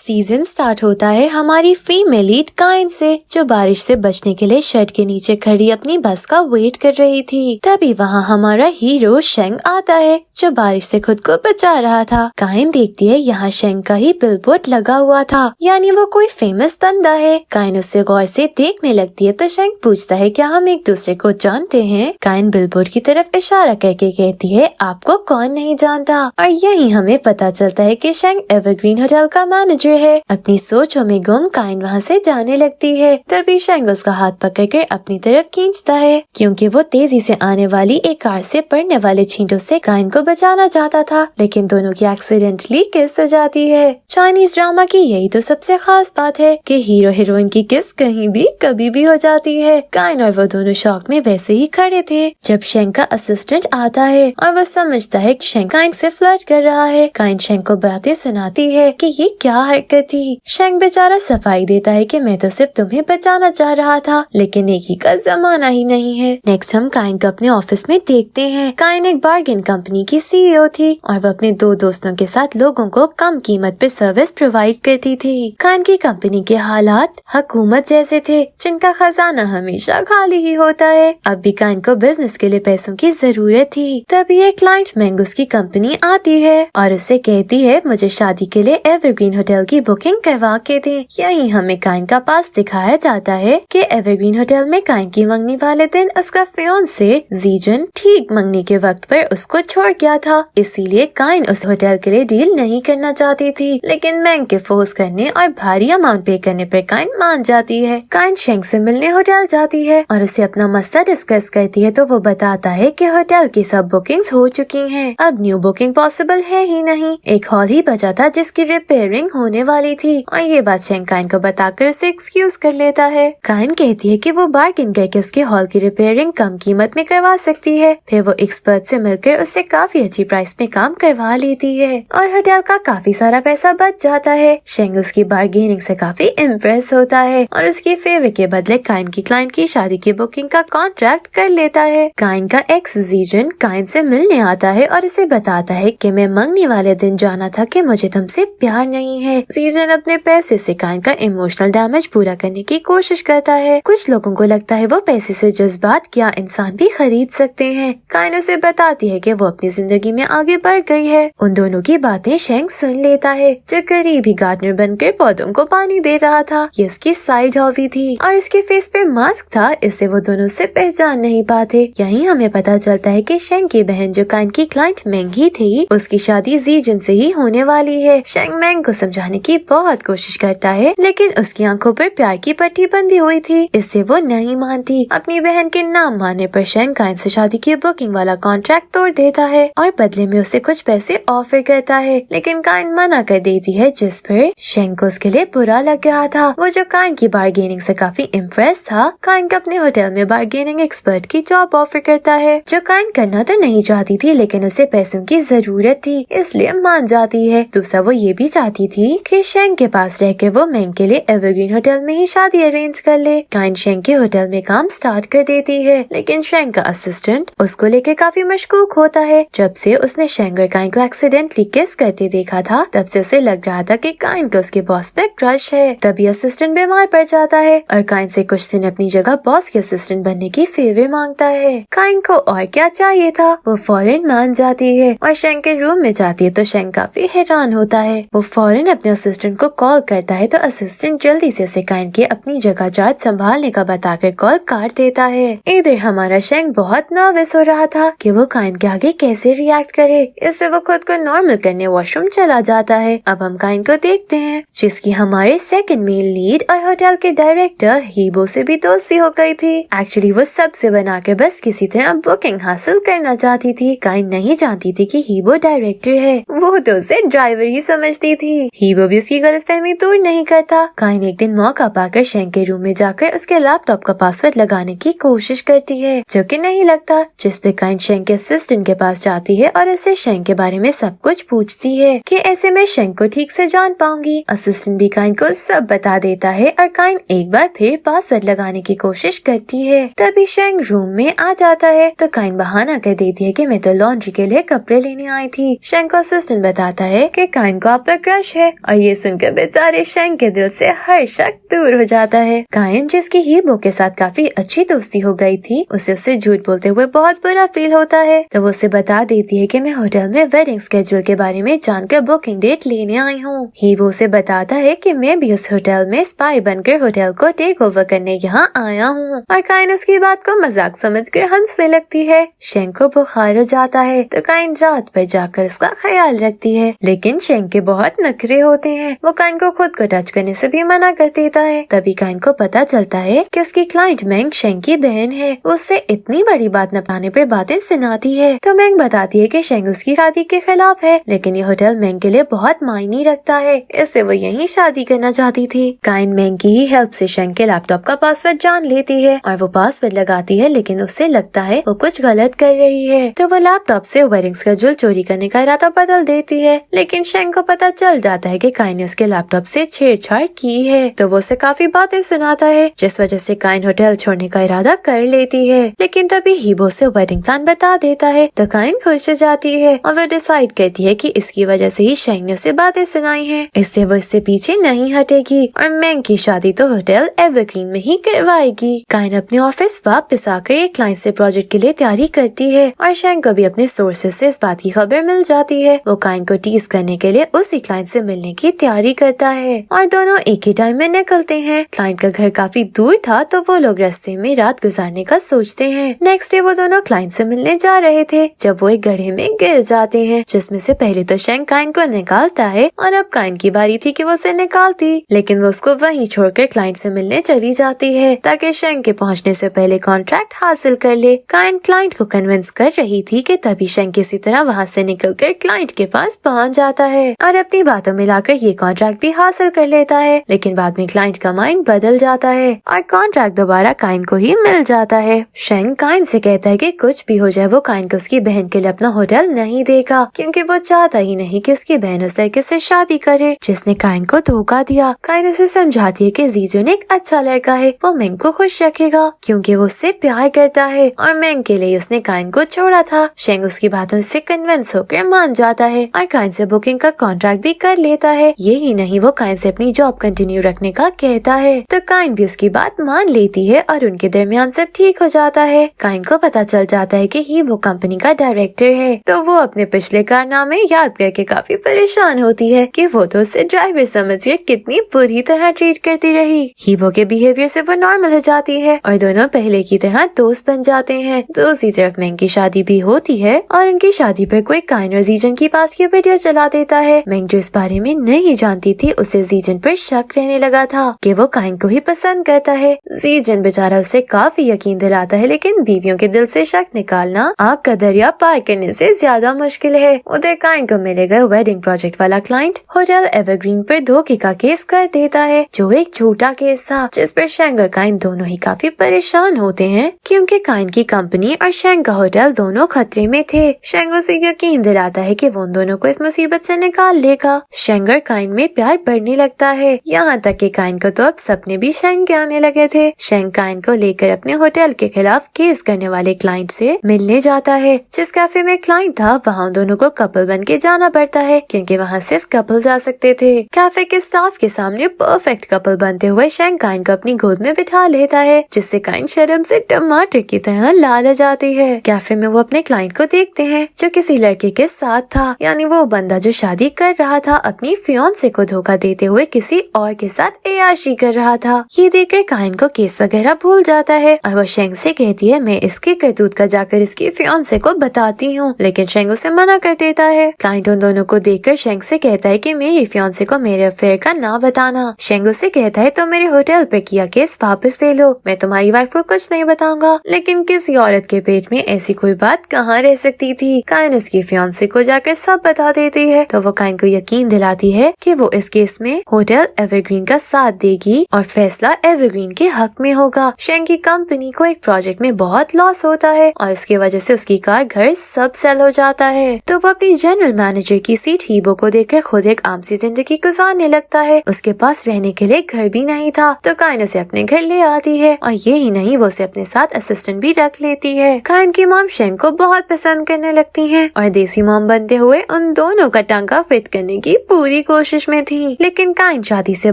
Season start होता है हमारी फीमेल लीड काइन से, जो बारिश से बचने के लिए शेड के नीचे खड़ी अपनी बस का वेट कर रही थी। तभी वहाँ हमारा हीरो शेंग आता है, जो बारिश से खुद को बचा रहा था। काइन देखती है यहाँ शेंग का ही बिलबोर्ड लगा हुआ था, यानी वो कोई फेमस बंदा है। काइन उससे गौर से देखने लगती है तो शेंग पूछता है क्या हम एक दूसरे को जानते हैं। काइन बिलबोर्ड की तरफ इशारा करके कहती है आपको कौन नहीं जानता, और यही हमें पता चलता है कि शेंग एवरग्रीन होटल का मैनेजर है। अपनी सोचों में गुम काइन वहाँ से जाने लगती है। तभी शेंग उसका हाथ पकड़कर अपनी तरफ खींचता है, क्योंकि वो तेजी से आने वाली एक कार से पड़ने वाले छींटों से काइन को बचाना चाहता था, लेकिन दोनों की एक्सीडेंटली किस हो जाती है। चाइनीज ड्रामा की यही तो सबसे खास बात है कि हीरो हीरोइन की किस कहीं भी कभी भी हो जाती है। काइन और वो दोनों शौक में वैसे ही खड़े थे जब शेंग का असिस्टेंट आता है और वो समझता है कि शेंग काइन से फ्लर्ट कर रहा है। काइन शेंग को बातें सुनाती है कि ये क्या हरकत थी। शेंग बेचारा सफाई देता है कि मैं तो सिर्फ तुम्हें बचाना चाह रहा था, लेकिन एक ही का जमाना ही नहीं है। नेक्स्ट हम काइन को अपने ऑफिस में देखते हैं। काइन एक बार्गेन कंपनी की सीईओ थी और वो अपने दो दोस्तों के साथ लोगों को कम कीमत पे सर्विस प्रोवाइड करती थी। काइन की कंपनी के हालात हुकूमत जैसे थे, जिनका खजाना हमेशा खाली ही होता है। अब भी काइन को बिजनेस के लिए पैसों की जरूरत थी। तभी एक क्लाइंट मैंगोस की कंपनी आती है और उससे कहती है मुझे शादी के लिए एवरग्रीन होटल की बुकिंग करवा के दे। यही हमें काइन का पास दिखाया जाता है कि एवरग्रीन होटल में काइन की मंगनी वाले दिन उसका फियांसे जीजन ठीक मंगनी के वक्त पर उसको छोड़ गया था, इसीलिए काइन उस होटल के लिए डील नहीं करना चाहती थी। लेकिन मैंग के फोर्स करने और भारी अमाउंट पे करने पर काइन मान जाती है। काइन शेंग से मिलने होटल जाती है और उसे अपना मसला डिस्कस करती है तो वो बताता है कि होटल की सब बुकिंग्स हो चुकी हैं, अब न्यू बुकिंग पॉसिबल है ही नहीं। एक हॉल ही बचा था जिसकी रिपेयरिंग होने वाली थी, और ये बात शेंग काइन को बताकर उसे एक्सक्यूज कर लेता है। काइन कहती है कि वो बार्गेन करके उसके हॉल की रिपेयरिंग कम कीमत में करवा सकती है। फिर वो एक्सपर्ट से मिलकर उससे काफी अच्छी प्राइस में काम करवा लेती है और होटल का काफी सारा पैसा बच जाता है। शेंग उसकी बार्गेनिंग से काफी इम्प्रेस होता है और उसके फेवर के बदले काइन की क्लाइंट की शादी की बुकिंग का कॉन्ट्रैक्ट कर लेता है। काइन का एक्स जीजन काइन से मिलने आता है और उसे बताता है कि मैं मंगनी वाले दिन जाना था कि मुझे तुमसे प्यार नहीं है। जीजन अपने पैसे से काइन का इमोशनल डैमेज पूरा करने की कोशिश करता है। कुछ लोगों को लगता है वो पैसे से जज्बात क्या इंसान भी खरीद सकते हैं। काइन उसे बताती है कि वो अपनी जिंदगी में आगे बढ़ गई है। उन दोनों की बातें शेंग सुन लेता है, जो करीबी गार्डनर बनकर पौधों को पानी दे रहा था। ये उसकी साइड हॉबी थी और इसके फेस पे मास्क था, इससे वो दोनों से पहचान नहीं पाते। यही हमें पता चलता है कि शेंग की बहन जो काइन की क्लाइंट मैंगी थी, उसकी शादी जीजन से ही होने वाली है। शेंग मैंग को समझाने की बहुत कोशिश करता है, लेकिन उसकी आंखों पर प्यार की पट्टी बंधी हुई थी, इससे वो नहीं मानती। अपनी बहन के नाम मानने पर शेंग काइन से शादी की बुकिंग वाला कॉन्ट्रैक्ट तोड़ देता है और बदले में उसे कुछ पैसे ऑफर करता है, लेकिन काइन मना कर देती है, जिस पर शेंग को उसके लिए बुरा लग रहा था। वो जो काइन की बार्गेनिंग से काफी इम्प्रेस था, काइन को अपने होटल में बार्गेनिंग एक्सपर्ट की जॉब ऑफर करता है, जो काइन करना तो नहीं चाहती थी, लेकिन उसे पैसों की जरूरत थी, इसलिए मान जाती है। दूसरा वो ये भी चाहती थी कि शेंग के पास रहकर वो मैंग के लिए एवरग्रीन होटल में ही शादी अरेंज कर ले। काइन शेंग के होटल में काम स्टार्ट कर देती है, लेकिन शेंग का असिस्टेंट उसको लेकर काफी मशकूक होता है। जब से उसने शेंग और काइन को एक्सीडेंटली किस करते देखा था, तब से उसे लग रहा था कि काइन को उसके बॉस पे क्रश है। तभी असिस्टेंट बीमार पड़ जाता है और काइन से कुछ दिन अपनी जगह बॉस के असिस्टेंट बनने की फेवर मांगता है। काइन को और क्या चाहिए था, वो फौरन मान जाती है और शेंग के रूम में जाती है तो शेंग काफी हैरान होता है। वो फौरन अपने असिस्टेंट को कॉल करता है तो असिस्टेंट जल्दी से उसे काइन के अपनी जगह चार्ज संभालने का बताकर कॉल काट देता है। इधर हमारा शेंग बहुत नर्वस हो रहा था कि वो काइन के आगे कैसे रिएक्ट करे, इससे वो खुद को नॉर्मल करने वॉशरूम चला जाता है। अब हम काइन को देखते हैं, जिसकी हमारे सेकंड मेल लीड और होटल के डायरेक्टर हीबो से भी दोस्ती हो गई थी। एक्चुअली वो सबसे बनाकर बस किसी तरह बुकिंग हासिल करना चाहती थी। काइन नहीं जानती थी कि हीबो डायरेक्टर है, वो तो उसे ड्राइवर ही समझती थी। हीबो भी उसकी गलतफहमी दूर नहीं करता। काइन एक दिन मौका पाकर शेंग के रूम में जाकर उसके लैपटॉप का पासवर्ड लगाने की कोशिश करती है, जो कि नहीं लगता, जिस पे काइन शेंग के असिस्टेंट के पास जाती है और उसे शेंग के बारे में सब कुछ पूछती है कि ऐसे मैं शेंग को ठीक से जान पाऊंगी। असिस्टेंट भी काइन को सब बता देता है और काइन एक बार फिर पासवर्ड लगाने की कोशिश करती है। तभी शेंग रूम में आ जाता है तो काइन बहाना कर देती है कि मैं तो लॉन्ड्री के लिए कपड़े लेने आई थी। शेंग को असिस्टेंट बताता है कि काइन को आप पर क्रश है और ये सुनकर बेचारे शेंग के दिल से हर शक दूर हो जाता है। कायन जिसकी हीबो के साथ काफी अच्छी दोस्ती हो गई थी, उसे उससे झूठ बोलते हुए बहुत बुरा फील होता है। तो वो उसे बता देती है कि मैं होटल में वेडिंग स्केड्यूल के बारे में जानकर बुकिंग डेट लेने आई हूँ। हीबो उसे बताता है कि मैं भी उस होटल में स्पाई बनकर होटल को टेक ओवर करने यहाँ आया हूँ, और कायन उसकी बात को मजाक समझकर हंसने लगती है। शेंग को बुखार हो जाता है तो कायन रात भर जाकर उसका ख्याल रखती है, लेकिन शेंग के बहुत नखरे होते हैं। वो कायन को खुद को टच करने से भी मना कर देता है। तभी कायन को पता चलता है कि उसकी क्लाइंट मैंग शेंग की बहन है। वो उससे इतनी बड़ी बात न पाने पर बातें सुनाती है। तो मैंग बताती है कि शेंग उसकी शादी के खिलाफ है, लेकिन ये होटल मैंग के लिए बहुत मायने रखता है, इससे वो यहीं शादी करना चाहती थी। कायन मैंग की ही हेल्प से शेंग के लैपटॉप का पासवर्ड जान लेती है और वो पासवर्ड लगाती है, लेकिन उसे लगता है वो कुछ गलत कर रही है। तो वो लैपटॉप से वेडिंग शेड्यूल चोरी करने का इरादा बदल देती है, लेकिन शेंग को पता चल जाता है कि कायन ने उसके लैपटॉप से छेड़छाड़ की है। तो वो उसे काफी बातें सुनाता है, जिस वजह से कायन होटल छोड़ने का इरादा कर लेती है। लेकिन तभी हीबो से वेडिंग प्लान बता देता है तो कायन खुश हो जाती है और वो डिसाइड करती है कि इसकी वजह से ही शेंग ने उसे बातें सुनाई है, इससे वो इससे पीछे नहीं हटेगी और मैंग की शादी तो होटल एवरग्रीन में ही करवाएगी। कायन अपने ऑफिस वापस आकर एक क्लाइंट से प्रोजेक्ट के लिए तैयारी करती है और शेंग को भी अपने सोर्सेज से इस बात की खबर मिल जाती है। वो कायन को टीज करने के लिए उसी क्लाइंट से मिलने की तैयारी करता है और दोनों एक ही टाइम में निकलते हैं। क्लाइंट का घर काफी दूर था तो वो लोग रास्ते में रात गुजारने का सोचते हैं। नेक्स्ट डे वो दोनों क्लाइंट से मिलने जा रहे थे जब वो एक गड्ढे में गिर जाते हैं, जिसमें से पहले तो शेंग कायन को निकालता है और अब कायन की बारी थी कि वो उसे निकालती, लेकिन वो उसको वहीं छोड़कर क्लाइंट से मिलने चली जाती है ताकि शेंग के पहुंचने से पहले कॉन्ट्रैक्ट हासिल कर ले। कायन क्लाइंट को कन्विंस कर रही थी कि तभी शेंग किसी तरह वहाँ से निकलकर क्लाइंट के पास पहुँच जाता है और अपनी बातों मिलाकर ये कॉन्ट्रैक्ट भी हासिल कर लेता है, लेकिन बाद में क्लाइंट का माइंड बदल जाता है और कॉन्ट्रैक्ट दोबारा कायन को ही मिल जाता है। शेंग कायन से कहता है कि कुछ भी हो जाए वो कायन को उसकी बहन के लिए अपना होटल नहीं देगा, क्योंकि वो चाहता ही नहीं कि उसकी बहन उस लड़के से शादी करे जिसने कायन को धोखा दिया। कायन उसे समझाती है कि जीजून एक अच्छा लड़का है, वो मैंग को खुश रखेगा क्योंकि वो उससे प्यार करता है और मैंग के लिए उसने कायन को छोड़ा था। शेंग उसकी बातों से कन्विंस होकर मान जाता है और कायन से बुकिंग का कॉन्ट्रैक्ट भी कर लेता है। यही नहीं, वो कायन से अपनी जॉब कंटिन्यू रखने का कहता है तो कायन भी उसकी बात मान लेती है और उनके दरमियान सब ठीक हो जाता है। कायन को पता चल जाता है कि ही वो कंपनी का डायरेक्टर है, तो वो अपने पिछले कारनामे याद करके काफी परेशान होती है कि वो तो उसे ड्राइवर समझकर कितनी बुरी तरह ट्रीट करती रही। हीबो के बिहेवियर से वो नॉर्मल हो जाती है और दोनों पहले की तरह दोस्त बन जाते हैं। दूसरी तरफ मैंग की शादी भी होती है और उनकी शादी पर कोई कायन और जीजन की पास की वीडियो चला देता है। मैंग जो इस बारे में नहीं जानती थी, उसे जीजन पर शक रहने लगा था कि वो कायन को ही पसंद करता है। जीजन बेचारा उसे काफी यकीन दिलाता है, लेकिन बीवियों के दिल से शक निकालना आग का दरिया पार करने से ज्यादा मुश्किल है। उधर कायन को मिलेगा वेडिंग प्रोजेक्ट वाला क्लाइंट होटल एवरग्रीन पर धोखे का केस कर देता है, जो एक झूठा केस था जिस पर शेंग और कायन दोनों ही काफी परेशान होते हैं क्योंकि कायन की कंपनी और शेंग का होटल दोनों खतरे में थे। शेंग उसे यकीन दिलाता है कि वो उन दोनों को इस मुसीबत से निकाल लेगा। शेंग और कायन में प्यार बढ़ने लगता है, यहाँ तक कि कायन को तो अब सपने भी शेंग के आने लगे थे। शेंग कायन को लेकर अपने होटल के खिलाफ केस करने वाले क्लाइंट से मिलने जाता है। जिस कैफे में क्लाइंट था वहाँ दोनों को कपल बन के जाना पड़ता है क्योंकि वहाँ सिर्फ कपल जा सकते थे। कैफे के स्टाफ के सामने परफेक्ट कपल बनते हुए शेंग कायन को अपनी गोद में बिठा लेता है, जिससे कायन शर्म से टमाटर की तरह लाल हो जाती है। कैफे में वो अपने क्लाइंट को देखते हैं जो किसी लड़के के साथ था, यानी वो बंदा जो शादी कर रहा था अपनी फियांसे को धोखा देते हुए किसी और के साथ एयाशी कर रहा था। ये देखकर कायन को केस वगैरह भूल जाता है और वो शेंग से कहती है मैं इसके करतूत का जाकर इसकी फियांसे को बताती हूँ, लेकिन शेंग उसे मना कर देता है। क्लाइंट उन दोनों को देखकर शेंग से कहता है कि मेरी फियांसे को मेरे अफेयर का ना बताना। शेंग उसे कहता है तो मेरे होटल पर किया केस वापस ले लो, मैं तुम्हारी वाइफ को कुछ नहीं बताऊंगा। लेकिन किसी औरत के पेट में ऐसी कोई बात कहाँ रह सकती थी। कायन उसकी फियांसे को जाकर सब बता देती है तो वो कायन को यकीन दिलाती है कि वो इस केस में होटल एवरग्रीन का साथ देगी और फैसला एवरग्रीन के हक में होगा। शेंग की कंपनी को एक प्रोजेक्ट में बहुत लॉस होता है और इसकी वजह से उसकी कार घर सब सेल हो जाता है, तो वो अपनी जनरल मैनेजर की सीट हीबो को देखकर खुद एक आम सी जिंदगी गुजारने लगता है। उसके पास रहने के लिए घर भी नहीं था तो कायन उसे अपने घर ले आती है और ये ही नहीं, वो उसे अपने साथ असिस्टेंट भी रख लेती है। कायन की मॉम शेंग को बहुत पसंद करने लगती है और देसी मॉम बनते हुए उन दोनों का टांका फिट करने की पूरी कोशिश में थी। लेकिन काइन शादी से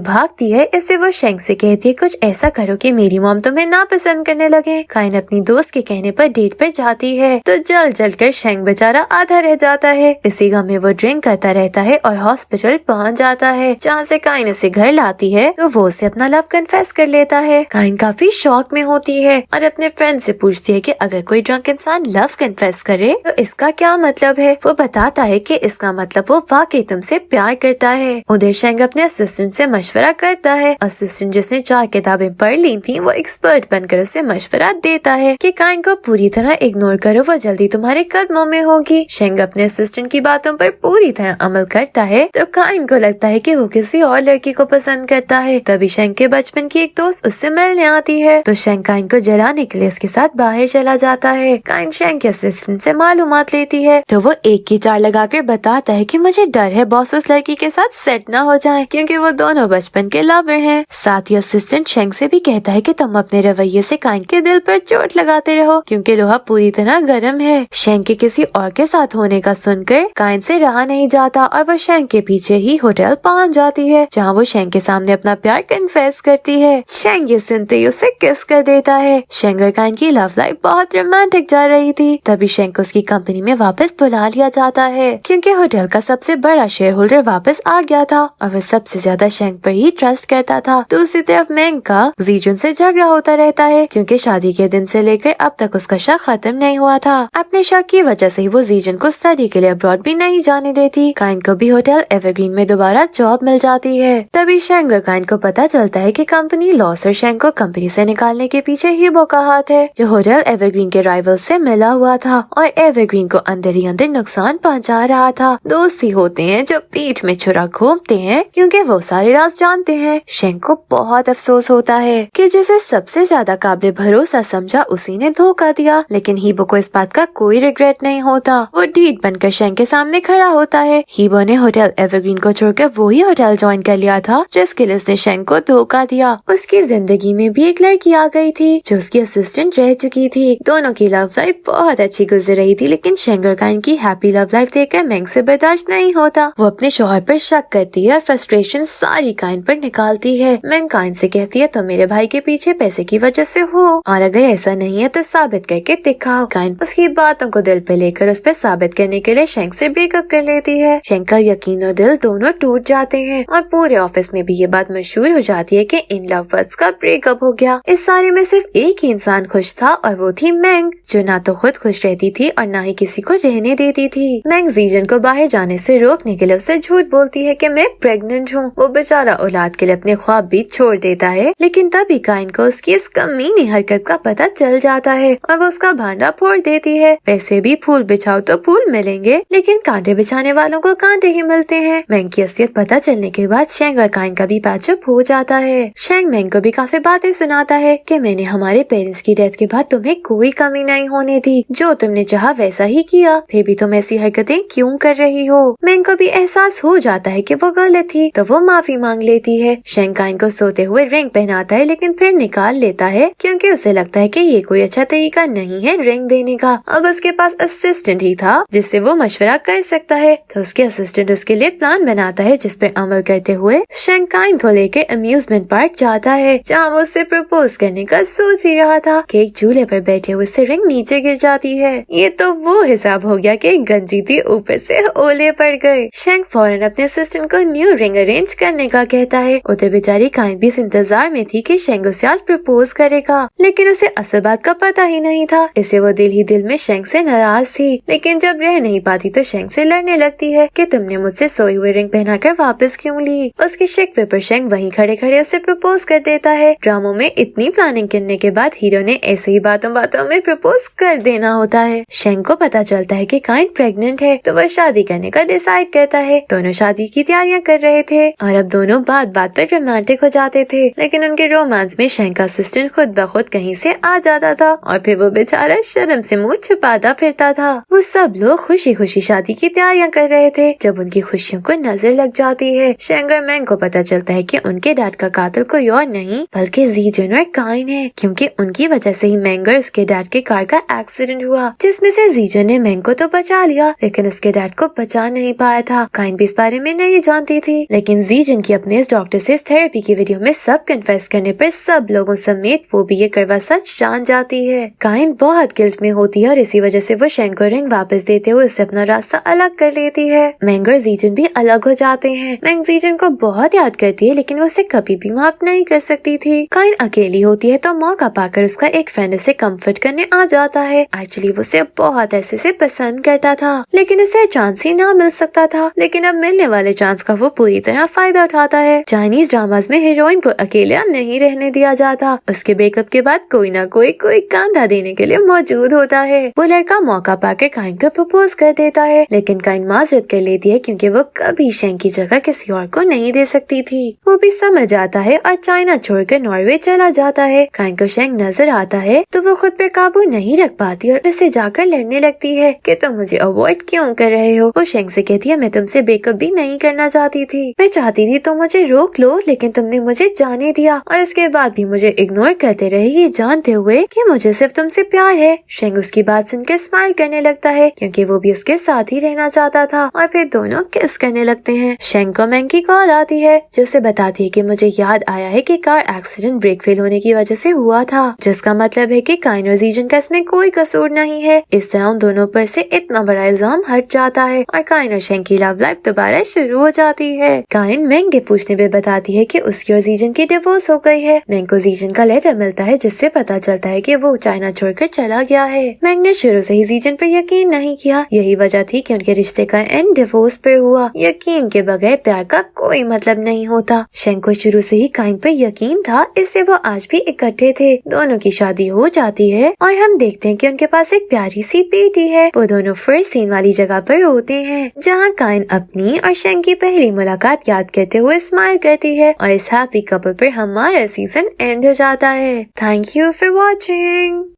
भागती है, इससे वो शेंग से कहती है कुछ ऐसा करो कि मेरी मॉम तुम्हें नापसंद करने लगे। काइन अपनी दोस्त के कहने पर डेट पर जाती है तो जल कर शेंग बेचारा आधा रह जाता है। इसी गम में वो ड्रिंक करता रहता है और हॉस्पिटल पहुंच जाता है, जहाँ से काइन उसे घर लाती है तो वो उसे अपना लव कन्फेस कर लेता है। काइन काफी शॉक में होती है और अपने फ्रेंड से पूछती है कि अगर कोई ड्रंक इंसान लव कन्फेस करे तो इसका क्या मतलब है। वो बताता है कि इसका मतलब वो वाकई तुमसे प्यार करता है। उधर शेंग अपने असिस्टेंट से मशवरा करता है। असिस्टेंट जिसने 4 किताबें पढ़ ली थी वो एक्सपर्ट बनकर उसे मशवरा देता है कि काइन को पूरी तरह इग्नोर करो, वो जल्दी तुम्हारे कदमों में होगी। शेंग अपने असिस्टेंट की बातों पर पूरी तरह अमल करता है तो काइन को लगता है कि वो किसी और लड़की को पसंद करता है। तभी शेंग के बचपन की एक दोस्त उससे मिलने आती है तो शेंग काइन को जलाने के लिए उसके साथ बाहर चला जाता है। काइन शेंग के असिस्टेंट से मालूमात लेती है तो वो एक की 4 लगाकर बताता है कि मुझे डर है बॉस उस लड़की के साथ सेट ना हो जाए, क्योंकि वो दोनों बचपन के लवर हैं। साथ ही असिस्टेंट शेंग से भी कहता है कि तुम अपने रवैये से काइन के दिल पर चोट लगाते रहो, क्योंकि लोहा पूरी तरह गर्म है। शेंग के किसी और के साथ होने का सुनकर काइन से रहा नहीं जाता और वो शेंग के पीछे ही होटल पहुंच जाती है, जहाँ वो शेंग के सामने अपना प्यार कन्फेस करती है। शेंग ये सुनते ही उसे किस कर देता है। शेंग और काइन की लव लाइफ बहुत रोमांटिक जा रही थी। तभी शेंग को उसकी कंपनी में वापस बुला लिया जाता है, क्योंकि होटल का सबसे बड़ा शेयर होल्डर वापस आ गया था और वह सबसे ज्यादा शेंग पर ही ट्रस्ट करता था। दूसरी तरफ मेंग का जीजुन से झगड़ा होता रहता है, क्योंकि शादी के दिन से लेकर अब तक उसका शक खत्म नहीं हुआ था। अपने शक की वजह से वो जीजुन को स्टडी के लिए अब्रॉड भी नहीं जाने देती। काइन को भी होटल एवरग्रीन में दोबारा जॉब मिल जाती है। तभी शेंग और काइन को पता चलता है कि कंपनी लॉस और शेंग को कंपनी से निकालने के पीछे हीबो का हाथ है, जो होटल एवरग्रीन के राइवल से मिला हुआ था और एवरग्रीन को अंदर ही अंदर नुकसान पहुंचा रहा था। दोस्त ही होते हैं जो पीठ में छुरा घूमते हैं, क्योंकि वो सारे राज जानते हैं। शेंग को बहुत अफसोस होता है कि जिसे सबसे ज्यादा काबिल भरोसा समझा उसी ने धोखा दिया, लेकिन हीबो को इस बात का कोई रिग्रेट नहीं होता। वो ढीठ बनकर शेंग के सामने खड़ा होता है। हीबो ने होटल एवरग्रीन को छोड़कर वही होटल ज्वाइन कर लिया था जिसके लिए उसने शेंग को धोखा दिया। उसकी जिंदगी में भी एक लड़की आ गई थी जो उसकी असिस्टेंट रह चुकी थी। दोनों की लव लाइफ बहुत अच्छी गुजर रही थी, लेकिन शेंग और काइन की हैप्पी लव लाइफ देखकर मेंग से बर्दाश्त नहीं होता। वो अपने शौहर पर शक करती है और फ्रस्ट्रेशन सारी काइन पर निकालती है। मेंग काइन से कहती है तो मेरे भाई के पीछे पैसे की वजह से हो, और अगर ऐसा नहीं है तो साबित करके दिखाओ। काइन उसकी बातों को दिल पे लेकर उस पर साबित करने के लिए शेंग से ब्रेकअप कर लेती है। शेंग का यकीन और दिल दोनों टूट जाते हैं और पूरे ऑफिस में भी ये बात मशहूर हो जाती है कि इन लव बर्ड्स का ब्रेकअप हो गया। इस सारे में सिर्फ एक ही इंसान खुश था और वो थी मेंग, जो ना तो खुद खुश रहती थी और ना ही किसी को रहने देती थी। मेंग जीजन को बाहर जाने से रोकने के लिए उससे झूठ बोलती है कि मैं प्रेग्नेंट हूँ। वो बेचारा औलाद के लिए अपने ख्वाब भी छोड़ देता है, लेकिन तभी काइन को उसकी इस कमीनी हरकत का पता चल जाता है और वो उसका भांडा फोड़ देती है। वैसे भी फूल बिछाओ तो फूल मिलेंगे, लेकिन कांटे बिछाने वालों को कांटे ही मिलते हैं। मेंग की असलियत पता चलने के बाद शेंग और काइन का भी पैचअप हो जाता है। शेंग मेंग को भी काफी बातें सुनाता है कि मैंने हमारे पेरेंट्स की डेथ के बाद तुम्हें कोई कमी नहीं होने दी, जो तुमने चाहा वैसा ही किया, फिर भी तुम ऐसी हरकतें क्यों कर रही हो। मेंग को भी एहसास हो जाता है कि वो गलत थी, तो वो माफी मांग लेती है। शेंग काइन को सोते हुए रिंग पहनाता है, लेकिन फिर निकाल लेता है क्योंकि उसे लगता है कि ये कोई अच्छा तरीका नहीं है रिंग देने का। अब उसके पास असिस्टेंट ही था जिससे वो मशवरा कर सकता है, तो उसके असिस्टेंट उसके लिए प्लान बनाता है, जिस पर अमल करते हुए शेंग काइन को लेकर अम्यूजमेंट पार्क जाता है, जहाँ वो उससे प्रपोज करने का सोच ही रहा था कि एक झूले पर बैठे हुए से रिंग नीचे गिर जाती है। ये तो वो हिसाब हो गया कि गंजी थी ऊपर से ओले पड़ गए। शेंग फौरन अपने असिस्टेंट को न्यू रिंग अरेंज करने का कहता है। उधर बेचारी काइन भी इस इंतजार में थी कि शेंग उसे आज प्रपोज करेगा, लेकिन उसे असल बात का पता ही नहीं था। इसे वो दिल ही दिल में शेंग से नाराज थी, लेकिन जब रह नहीं पाती तो शेंग से लड़ने लगती है कि तुमने मुझसे सोई हुई रिंग पहनाकर वापस क्यों ली। उसके शिकवे पर शेंग वहीं खड़े खड़े उसे प्रपोज कर देता है। ड्रामों में इतनी प्लानिंग करने के बाद हीरो ने ऐसे ही बातों बातों में प्रपोज कर देना होता है। शेंग को पता चलता है कि काइन प्रेग्नेंट है, तो वह शादी करने का डिसाइड करता है। दोनों शादी की तैयारियां कर रहे थे और अब दोनों बात बात पर रोमांटिक हो जाते थे, लेकिन उनके रोमांस में शेंग का असिस्टेंट खुद ब खुद कहीं से आ जाता था और फिर वो बेचारा शर्म से मुंह छुपाता फिरता था। वो सब लोग खुशी खुशी शादी की तैयारियां कर रहे थे जब उनकी खुशियों को नजर लग जाती है। शेंग और मेंग को पता चलता है कि उनके डैड का कातिल कोई और नहीं बल्कि जीजन और काइन है, क्योंकि उनकी वजह से ही मेंग और उसके डैड के कार का एक्सीडेंट हुआ, जिसमें से जीजन ने मेंग को तो बचा लिया, लेकिन उसके डैड को बचा नहीं पाया था। काइन भी इस बारे बारे में नहीं जानती थी, लेकिन जीजन की अपने इस डॉक्टर से इस थेरेपी की वीडियो में सब कन्फेस करने पर सब लोगों समेत वो भी ये कड़वा सच जान जाती है। काइन बहुत गिल्ट में होती है और इसी वजह से वो शेंग को रिंग वापस देते हुए उससे अपना रास्ता अलग कर लेती है। मैंग और जीजन भी अलग हो जाते हैं। मैंग जीजन को बहुत याद करती है, लेकिन वो उसे कभी भी माफ नहीं कर सकती थी। काइन अकेली होती है तो मौका पाकर उसका एक फ्रेंड उसे कम्फर्ट करने आ जाता है। एक्चुअली वो उसे बहुत ऐसे से पसंद करता था, लेकिन उसे चांस ही ना मिल सकता था, लेकिन अब मिलने वाले चांस का वो पूरी तरह फायदा उठाता है। चाइनीज ड्रामास में हीरोइन को अकेला नहीं रहने दिया जाता। उसके ब्रेकअप के बाद कोई ना कोई कांधा देने के लिए मौजूद होता है। वो लड़का मौका पाकर काइन को प्रपोज कर देता है, लेकिन काइन माजरत कर लेती है क्योंकि वो कभी शेंग की जगह किसी और को नहीं दे सकती थी। वो भी समझ आता है और चाइना छोड़कर नॉर्वे चला जाता है। काइन को शेंग नजर आता है तो वो खुद पे काबू नहीं रख पाती और उसे जाकर लड़ने लगती है कि तुम मुझे अवॉइड क्यों कर रहे हो। वो शेंग से कहती है मैं तुमसे ब्रेकअप भी नहीं करना चाहती थी, मैं चाहती थी तुम मुझे रोक लो, लेकिन तुमने मुझे जाने दिया और इसके बाद भी मुझे इग्नोर करते रहे, ये जानते हुए कि मुझे सिर्फ तुमसे प्यार है। शेंग उसकी बात सुनकर स्माइल करने लगता है क्योंकि वो भी उसके साथ ही रहना चाहता था और फिर दोनों किस करने लगते हैं। शेंग को मैंग की कॉल आती है जो उसे बताती है कि मुझे याद आया है कि कार एक्सीडेंट ब्रेक फेल होने की वजह से हुआ था, जिसका मतलब है कि काइन और जीजन का इसमें कोई कसूर नहीं है। इस तरह उन दोनों पर से इतना बड़ा इल्जाम हट जाता है और काइन और शेंग की लव लाइफ दोबारा शुरू हो जाती है। काइन मैंग के पूछने पे बताती है कि उसकी और जीजन की डिवोर्स हो गई है। मैंग को जीजन का लेटर मिलता है जिससे पता चलता है कि वो चाइना छोड़कर चला गया है। मैंग ने शुरू से ही जीजन पर यकीन नहीं किया, यही वजह थी कि उनके रिश्ते का एंड डिवोर्स पर हुआ। यकीन के बगैर प्यार का कोई मतलब नहीं होता। शेंग को शुरू से ही काइन पर यकीन था, इससे वो आज भी इकट्ठे थे। दोनों की शादी हो जाती है और हम देखते हैं कि उनके पास एक प्यारी सी बेटी है। वो दोनों फर्स्ट सीन वाली जगह पर होते हैं जहाँ काइन अपनी और शेंग की पहली मुलाकात याद करते हुए स्माइल करती है और इस हैप्पी कपल पर हमारा सीजन एंड हो जाता है। Thank you for watching.